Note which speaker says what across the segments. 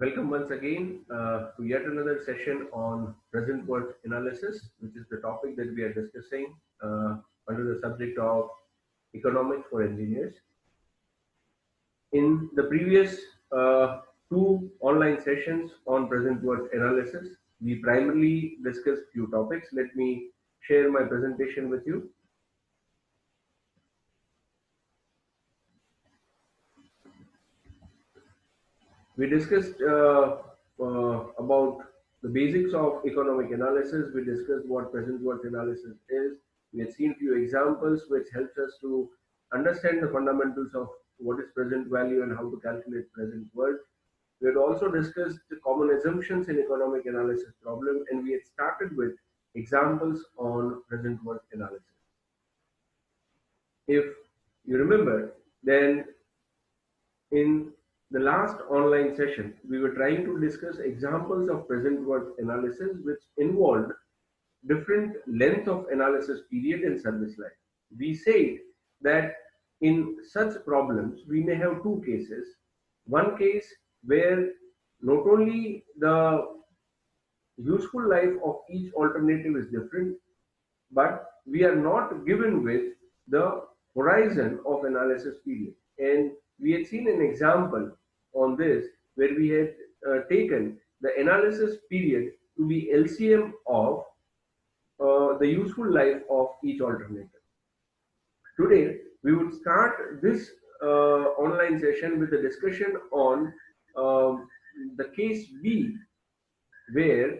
Speaker 1: Welcome once again to yet another session on present worth analysis, which is the topic that we are discussing under the subject of economics for engineers. In the previous two online sessions on present worth analysis, we primarily discussed few topics. Let me share my presentation with you. We discussed about the basics of economic analysis. We discussed what present worth analysis is. We had seen few examples which helps us to understand the fundamentals of what is present value and how to calculate present worth. We had also discussed the common assumptions in economic analysis problem, and we had started with examples on present worth analysis. If you remember, then in the last online session, we were trying to discuss examples of present worth analysis which involved different length of analysis period and service life. We said that in such problems, we may have two cases. One case where not only the useful life of each alternative is different, but we are not given with the horizon of analysis period. And we had seen an example on this where we had taken the analysis period to be LCM of the useful life of each alternative. Today, we would start this online session with a discussion on the case B, where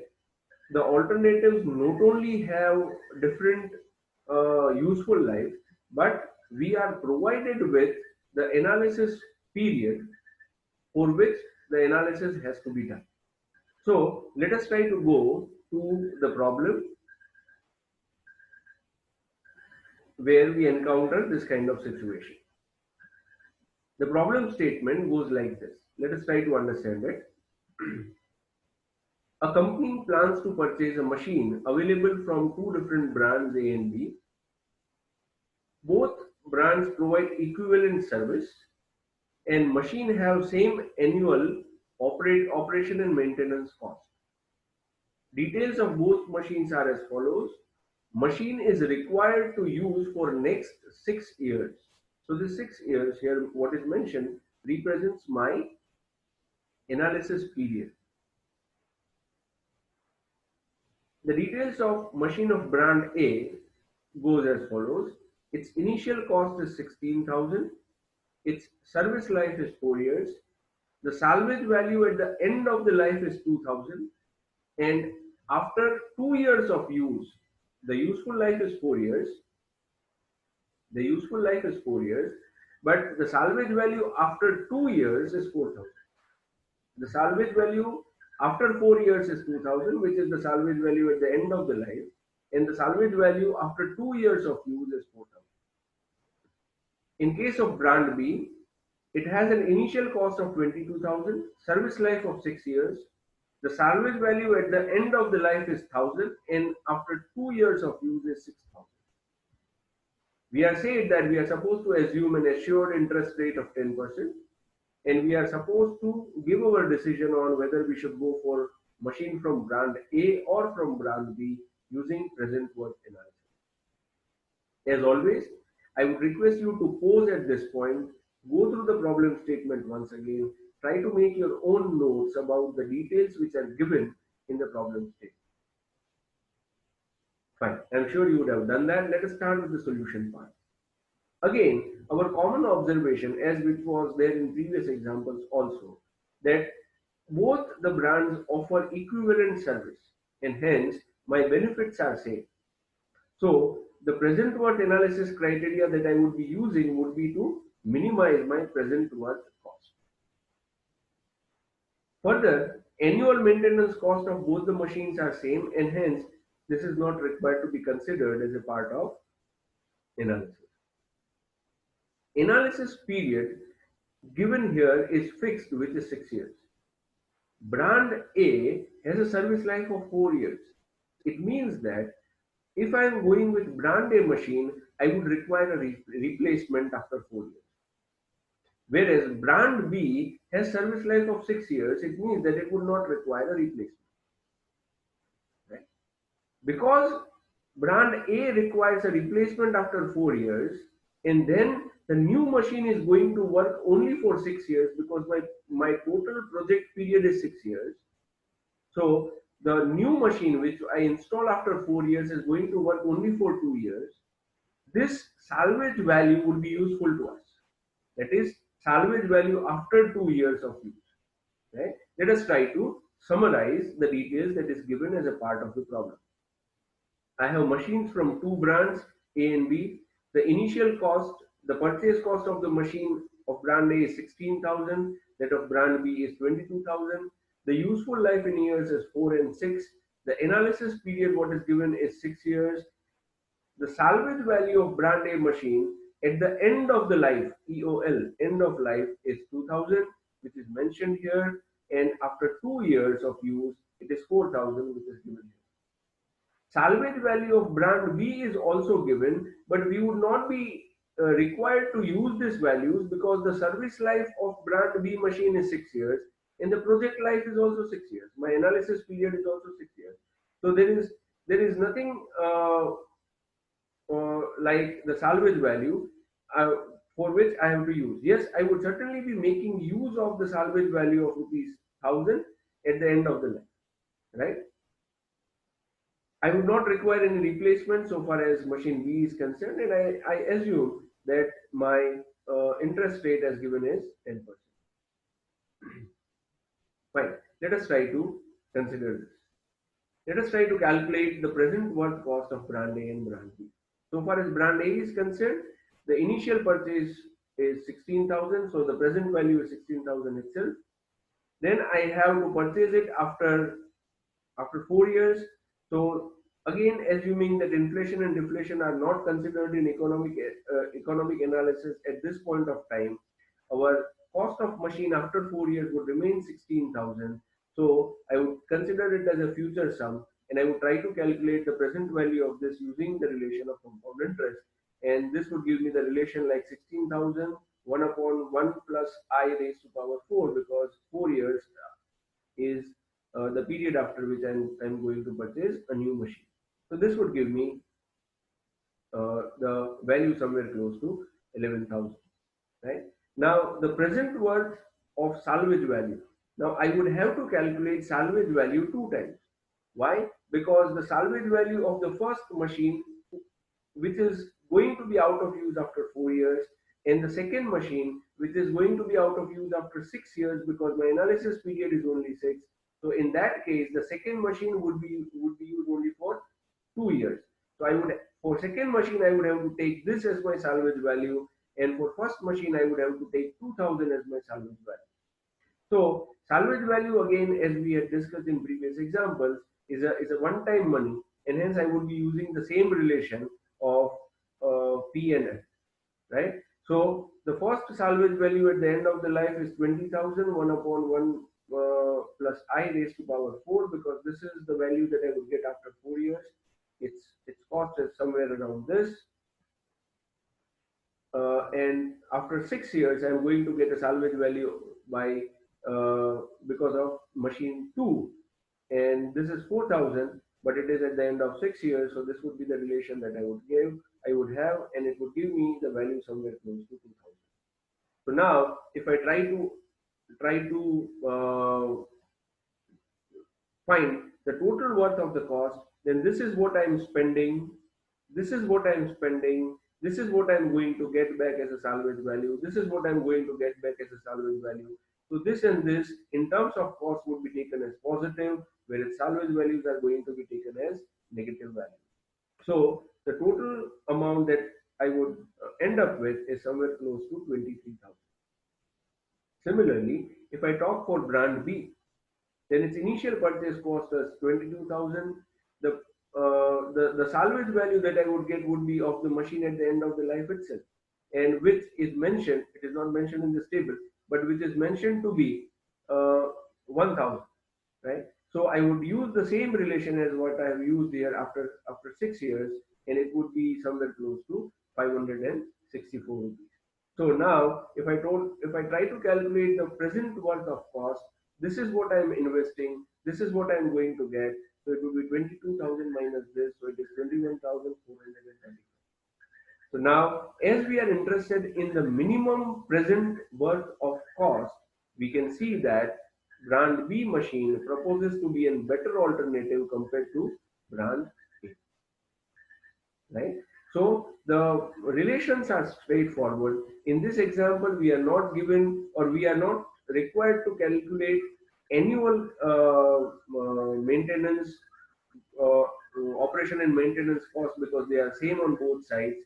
Speaker 1: the alternatives not only have different useful life, but we are provided with the analysis period for which the analysis has to be done. So let us try to go to the problem where we encounter this kind of situation. The problem statement goes like this. Let us try to understand it. A company plans to purchase a machine available from two different brands A and B. Both brands provide equivalent service and machine have same annual operation and maintenance cost. Details of both machines are as follows. Machine is required to use for next 6 years. So the 6 years here, what is mentioned, represents my analysis period. The details of machine of brand A goes as follows. Its initial cost is 16,000. Its service life is 4 years. The salvage value at the end of the life is 2,000. And after 2 years of use, the useful life is 4 years. The useful life is 4 years, but the salvage value after 2 years is 4,000. The salvage value after 4 years is 2,000, which is the salvage value at the end of the life, and the salvage value after 2 years of use is 4,000. In case of brand B, it has an initial cost of 22,000, service life of 6 years. The salvage value at the end of the life is 1,000, and after 2 years of use is 6,000. We are said that we are supposed to assume an assured interest rate of 10%, and we are supposed to give our decision on whether we should go for machine from brand A or from brand B using present worth analysis. As always, I would request you to pause at this point, go through the problem statement once again, try to make your own notes about the details which are given in the problem statement. Fine, I'm sure you would have done that. Let us start with the solution part. Again, our common observation, as which was there in previous examples also, that both the brands offer equivalent service and hence my benefits are same. So the present worth analysis criteria that I would be using would be to minimize my present worth cost. Further, annual maintenance cost of both the machines are same and hence this is not required to be considered as a part of analysis. Analysis period given here is fixed, which is 6 years. Brand A has a service life of 4 years. It means that if I am going with brand A machine, I would require a replacement after 4 years. Whereas brand B has service life of 6 years, it means that it would not require a replacement, right? Because brand A requires a replacement after 4 years, and then the new machine is going to work only for 6 years because my total project period is 6 years. So the new machine which I install after 4 years is going to work only for 2 years. This salvage value would be useful to us. That is salvage value after 2 years of use. Right? Let us try to summarize the details that is given as a part of the problem. I have machines from two brands A and B. The initial cost, the purchase cost of the machine of brand A is 16,000, that of brand B is 22,000. The useful life in years is 4 and 6. The analysis period, what is given, is 6 years. The salvage value of brand A machine at the end of the life, EOL, end of life, is 2000, which is mentioned here. And after 2 years of use, it is 4000, which is given here. Salvage value of brand B is also given, but we would not be required to use these values because the service life of brand B machine is 6 years and the project life is also 6 years. My analysis period is also 6 years. So there is nothing like the salvage value uh, for which I have to use. Yes, I would certainly be making use of the salvage value of rupees 1000 at the end of the life, right? I would not require any replacement so far as machine B is concerned, and I assume that my interest rate as given is 10%. Fine. Let us try to consider this. Let us try to calculate the present worth cost of brand A and brand B. So far as brand A is concerned, the initial purchase is 16,000, so the present value is 16,000 itself. Then I have to purchase it after 4 years. So again, assuming that inflation and deflation are not considered in economic analysis at this point of time, our cost of machine after 4 years would remain 16,000. So I would consider it as a future sum, and I would try to calculate the present value of this using the relation of compound interest. And this would give me the relation like 16,000 1 upon 1 plus I raised to power 4, because 4 years is the period after which I'm going to purchase a new machine. So this would give me the value somewhere close to 11,000. Right? Now the present worth of salvage value. Now I would have to calculate salvage value two times. Why? Because the salvage value of the first machine, which is going to be out of use after 4 years, and the second machine, which is going to be out of use after 6 years, because my analysis period is only 6. So in that case, the second machine would be used only for 2 years. So I would, for second machine I would have to take this as my salvage value, and for first machine I would have to take 2000 as my salvage value. So salvage value, again, as we had discussed in previous examples, is a one-time money, and hence I would be using the same relation of P and F, right? So the first salvage value at the end of the life is 20,000 1 upon 1 plus I raised to power 4, because this is the value that I would get after 4 years. Its cost is somewhere around this, and after 6 years I'm going to get a salvage value by because of machine 2, and this is 4000, but it is at the end of 6 years, so this would be the relation that I would have, and it would give me the value somewhere close to 2000. So now if I try to find the total worth of the cost, then this is what I'm spending, this is what I'm spending, this is what I'm going to get back as a salvage value, this is what I'm going to get back as a salvage value. So this and this in terms of cost would be taken as positive, whereas salvage values are going to be taken as negative value. So the total amount that I would end up with is somewhere close to 23,000. Similarly, if I talk for brand B, then its initial purchase cost is 22,000. The salvage value that I would get would be of the machine at the end of the life itself, and which is mentioned. It is not mentioned in this table, but which is mentioned to be 1,000. Right? So I would use the same relation as what I have used here after 6 years, and it would be somewhere close to 564 rupees. So now, if I try to calculate the present worth of cost, this is what I am investing, this is what I am going to get. So it will be 22,000 minus this, so it is 21,430. So now, as we are interested in the minimum present worth of cost, we can see that brand B machine proposes to be a better alternative compared to brand A, right? So the relations are straightforward. In this example, we are not given or we are not required to calculate annual maintenance operation and maintenance cost because they are same on both sides.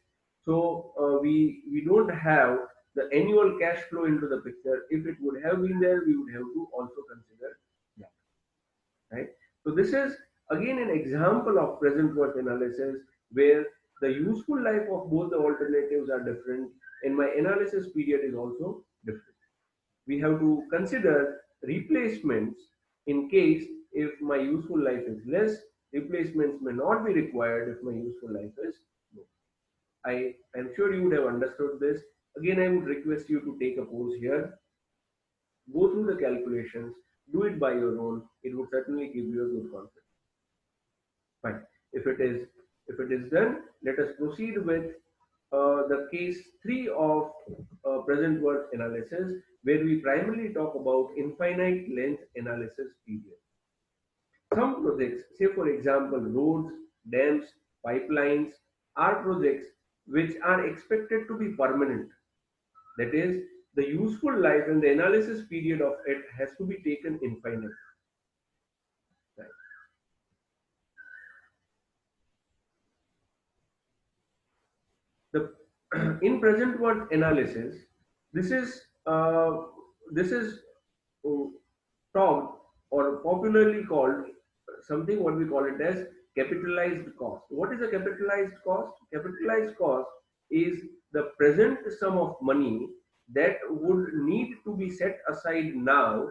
Speaker 1: So we don't have the annual cash flow into the picture. If it would have been there, we would have to also consider that, right? So this is again an example of present worth analysis where the useful life of both the alternatives are different and my analysis period is also different. We have to consider replacements in case if my useful life is less, replacements may not be required if my useful life is low. I am sure you would have understood this. Again, I would request you to take a pause here, go through the calculations, do it by your own. It would certainly give you a good confidence. Fine. If it is done, let us proceed with the case 3 of present worth analysis, where we primarily talk about infinite length analysis period. Some projects, say for example roads, dams, pipelines, are projects which are expected to be permanent. That is, the useful life and the analysis period of it has to be taken infinite. Right. The in present worth analysis, this is uh, talked or popularly called something what we call it as capitalized cost. What is a capitalized cost? Capitalized cost is the present sum of money that would need to be set aside now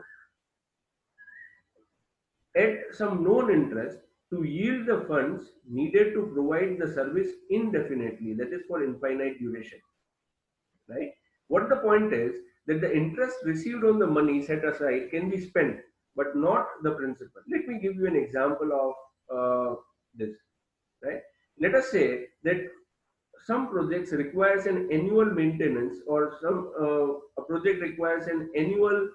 Speaker 1: at some known interest to yield the funds needed to provide the service indefinitely, that is for infinite duration, right? What the point is that the interest received on the money set aside can be spent, but not the principal. Let me give you an example of this, right? Let us say that some projects requires an annual maintenance or some a project requires an annual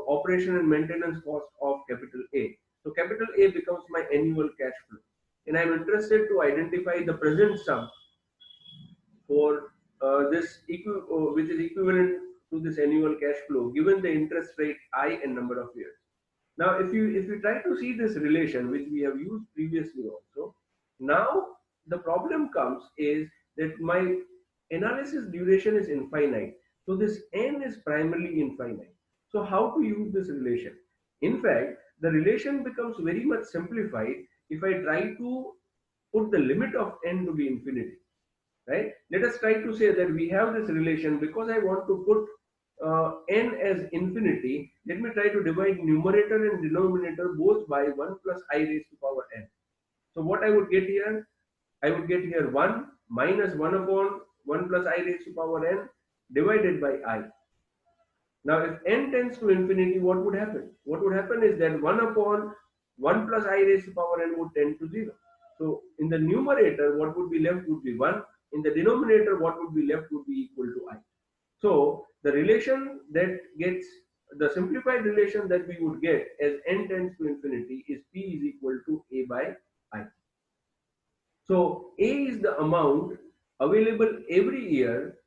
Speaker 1: operation and maintenance cost of capital A. So capital A becomes my annual cash flow, and I'm interested to identify the present sum for which is equivalent to this annual cash flow given the interest rate I and number of years. Now if you try to see this relation which we have used previously also, now the problem comes is that my analysis duration is infinite, so this n is primarily infinite. So how to use this relation? In fact, the relation becomes very much simplified if I try to put the limit of n to be infinity, right? Let us try to say that we have this relation because I want to put n as infinity. Let me try to divide numerator and denominator both by 1 plus I raised to power n. So what I would get here? I would get here 1 minus 1 upon 1 plus I raised to power n divided by I. Now, if n tends to infinity, what would happen? What would happen is that 1 upon 1 plus I raised to power n would tend to 0. So, in the numerator, what would be left would be 1. In the denominator, what would be left would be equal to I. So, the relation that gets, the simplified relation that we would get as n tends to infinity is P is equal to A by I. So A is the amount available every year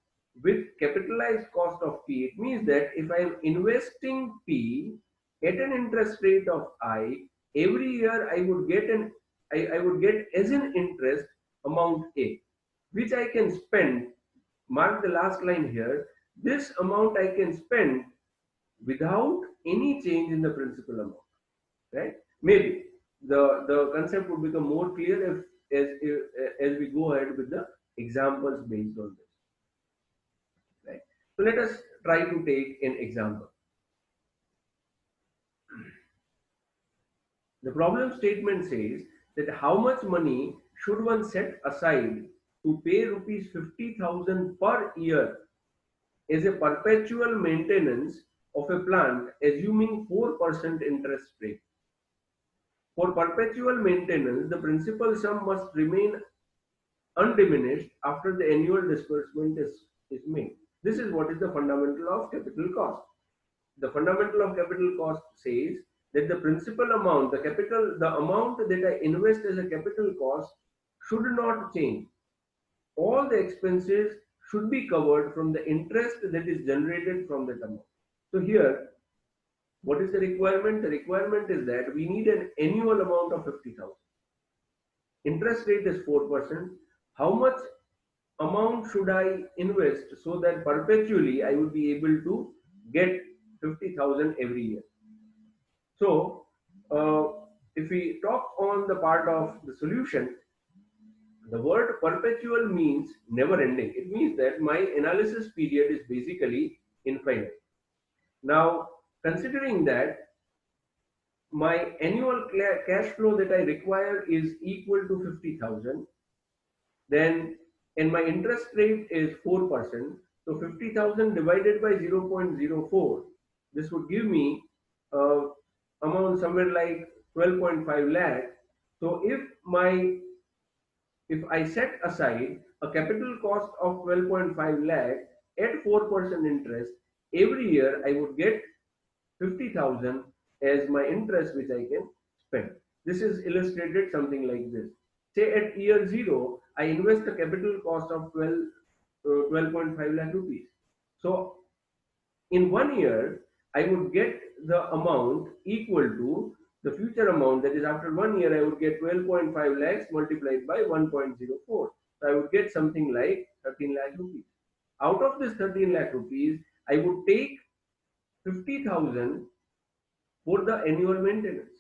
Speaker 1: with capitalized cost of P. It means that if I am investing P at an interest rate of I, every year I would get as an interest amount A, which I can spend. Mark the last line here. This amount I can spend without any change in the principal amount, right? Maybe the concept would become more clear as we go ahead with the examples based on this, right? So let us try to take an example. The problem statement says that how much money should one set aside to pay rupees 50,000 per year is a perpetual maintenance of a plant assuming 4% interest rate. For perpetual maintenance, the principal sum must remain undiminished after the annual disbursement is made. This is what is the fundamental of capital cost. The fundamental of capital cost says that the principal amount, the amount that I invest as a capital cost should not change. All the expenses should be covered from the interest that is generated from that amount. So here, what is the requirement? The requirement is that we need an annual amount of 50,000. Interest rate is 4%. How much amount should I invest so that perpetually I would be able to get 50,000 every year? So, if we talk on the part of the solution, the word perpetual means never ending. It means that my analysis period is basically infinite. Now, considering that my annual cash flow that I require is equal to 50,000, then and my interest rate is 4%, so 50,000 divided by 0.04, this would give me amount somewhere like 12.5 lakh. So if I set aside a capital cost of 12.5 lakh at 4% interest, every year I would get 50,000 as my interest which I can spend. This is illustrated something like this. Say at year 0, I invest a capital cost of 12.5 lakh rupees. So in 1 year, I would get the amount equal to the future amount, that is after 1 year I would get 12.5 lakhs multiplied by 1.04. So I would get something like 13 lakh rupees. Out of this 13 lakh rupees, I would take 50,000 for the annual maintenance.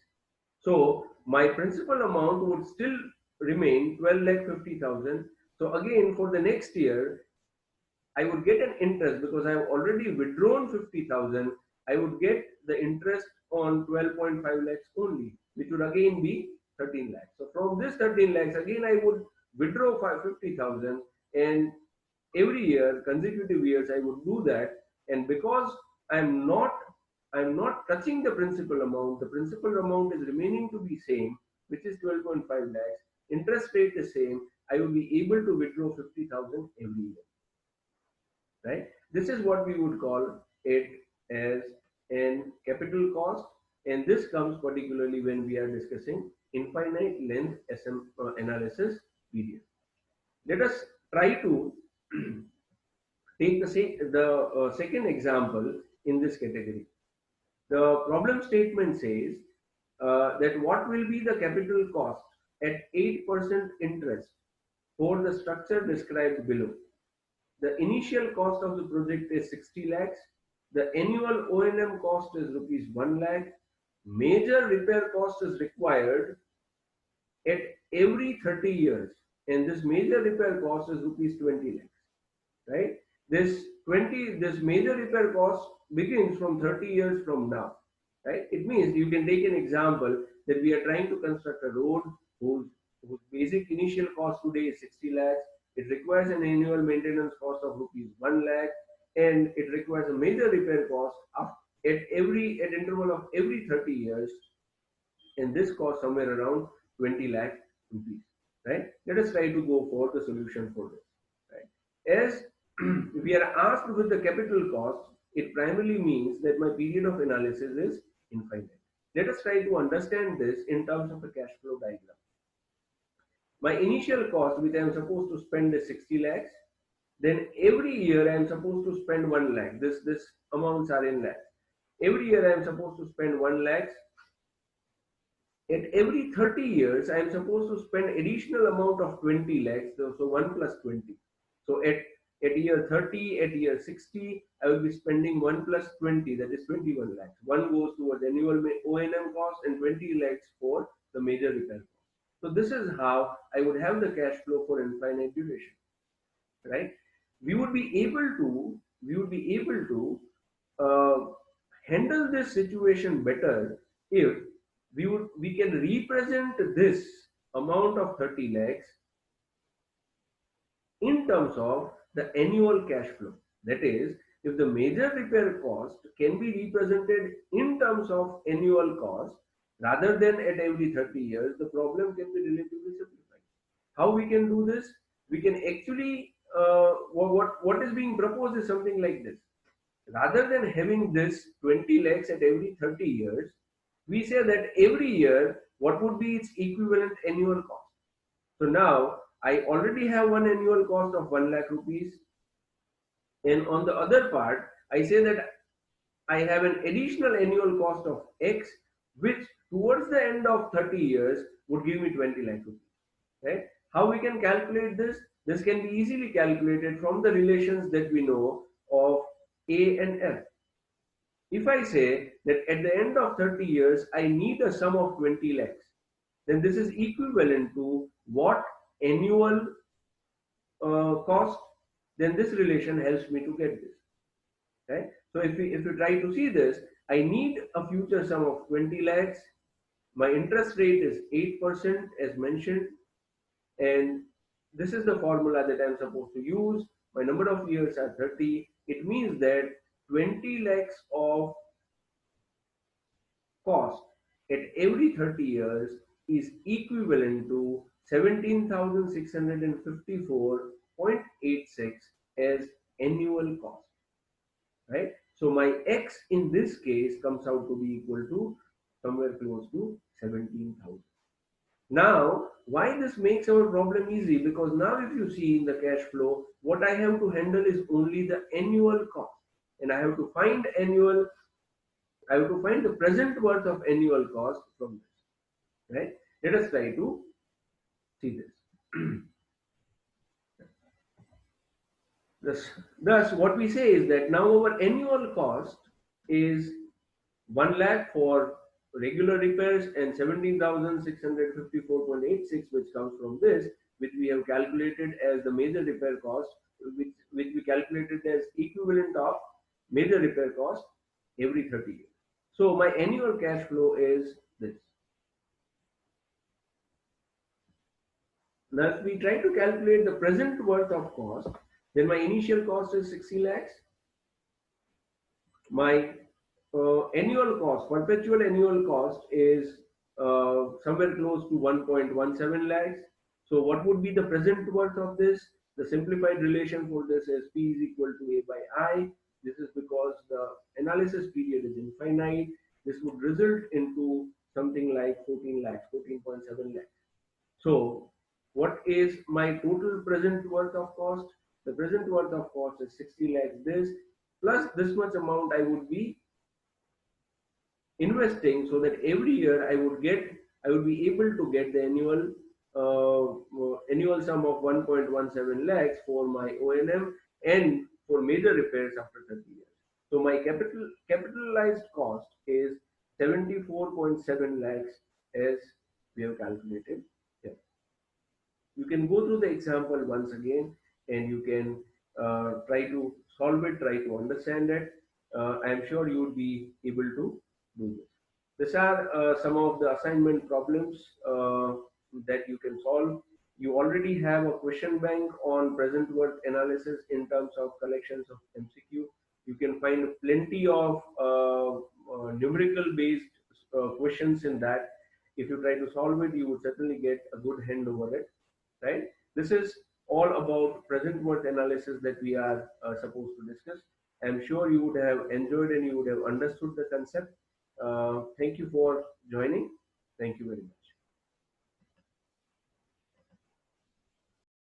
Speaker 1: So my principal amount would still remain 12 lakh 50,000. So again for the next year, I would get an interest because I have already withdrawn 50,000. I would get the interest on 12.5 lakhs only, which would again be 13 lakhs. So from this 13 lakhs, again I would withdraw 50,000, and every year, consecutive years, I would do that. And because I'm not touching the principal amount, the principal amount is remaining to be same, which is 12.5 lakhs. Interest rate is same. I will be able to withdraw 50,000 every year. Right? This is what we would call it as an capital cost, and this comes particularly when we are discussing infinite length SM analysis period. Let us try to take the second example in this category. The problem statement says that what will be the capital cost at 8% interest for the structure described below. The initial cost of the project is 60 lakhs. The annual O&M cost is rupees 1 lakh. Major repair cost is required at every 30 years. And this major repair cost is rupees 20 lakhs. Right? This major repair cost begins from 30 years from now. Right? It means you can take an example that we are trying to construct a road whose basic initial cost today is 60 lakhs. It requires an annual maintenance cost of rupees 1 lakh, and it requires a major repair cost at interval of every 30 years, and this costs somewhere around 20 lakh rupees. Right? Let us try to go for the solution for this. Right? As we are asked with the capital cost, it primarily means that my period of analysis is infinite. Let us try to understand this in terms of a cash flow diagram. My initial cost, which I am supposed to spend, is 60 lakhs. Then every year I am supposed to spend 1 lakh. This amounts are in lakhs. Every year I am supposed to spend 1 lakh. At every 30 years, I am supposed to spend additional amount of 20 lakhs. So 1 plus 20. So at year 30, at year 60, I will be spending 1 plus 20, that is 21 lakhs. One goes towards annual O&M cost and 20 lakhs for the major repair cost. So this is how I would have the cash flow for infinite duration. Right? We would be able to handle this situation better if we can represent this amount of 30 lakhs in terms of the annual cash flow. That is, if the major repair cost can be represented in terms of annual cost rather than at every 30 years, the problem can be relatively simplified. How we can do this? We can actually, what is being proposed is something like this. Rather than having this 20 lakhs at every 30 years, we say that every year, what would be its equivalent annual cost? So now, I already have one annual cost of 1 lakh rupees. And on the other part, I say that I have an additional annual cost of X, which towards the end of 30 years would give me 20 lakh rupees. Right? How we can calculate this? This can be easily calculated from the relations that we know of A and F. If I say that at the end of 30 years, I need a sum of 20 lakhs, then this is equivalent to what annual cost, then this relation helps me to get this. Right? So if we try to see this, I need a future sum of 20 lakhs. My interest rate is 8% as mentioned, and this is the formula that I'm supposed to use. My number of years are 30. It means that 20 lakhs of cost at every 30 years is equivalent to 17,654.86 as annual cost, right? So my X in this case comes out to be equal to somewhere close to 17,000. Now, why this makes our problem easy? Because now if you see in the cash flow, what I have to handle is only the annual cost. And I have to find the present worth of annual cost from this, right? Let us try to see this. Thus, what we say is that now our annual cost is 1 lakh for regular repairs and 17,654.86, which comes from this, which we have calculated as the major repair cost, which we calculated as equivalent of major repair cost every 30 years. So my annual cash flow is this. Now, if we try to calculate the present worth of cost, then my initial cost is 60 lakhs. My annual cost, perpetual annual cost is somewhere close to 1.17 lakhs. So what would be the present worth of this? The simplified relation for this is P is equal to A by I. This is because the analysis period is infinite. This would result into something like 14 lakhs, 14.7 lakhs. So what is my total present worth of cost? The present worth of cost is 60 lakhs this, plus this much amount I would be investing, so that every year I would be able to get the annual sum of 1.17 lakhs for my O&M and for major repairs after 30 years. So my capitalized cost is 74.7 lakhs as we have calculated here. You can go through the example once again, and you can try to solve it, try to understand it. I am sure you would be able to do this. These are some of the assignment problems that you can solve. You already have a question bank on present worth analysis in terms of collections of MCQ. You can find plenty of numerical based questions in that. If you try to solve it, you would certainly get a good hand over it, right? This is all about present worth analysis that we are supposed to discuss. I'm sure you would have enjoyed and you would have understood the concept. Thank you for joining. Thank you very much.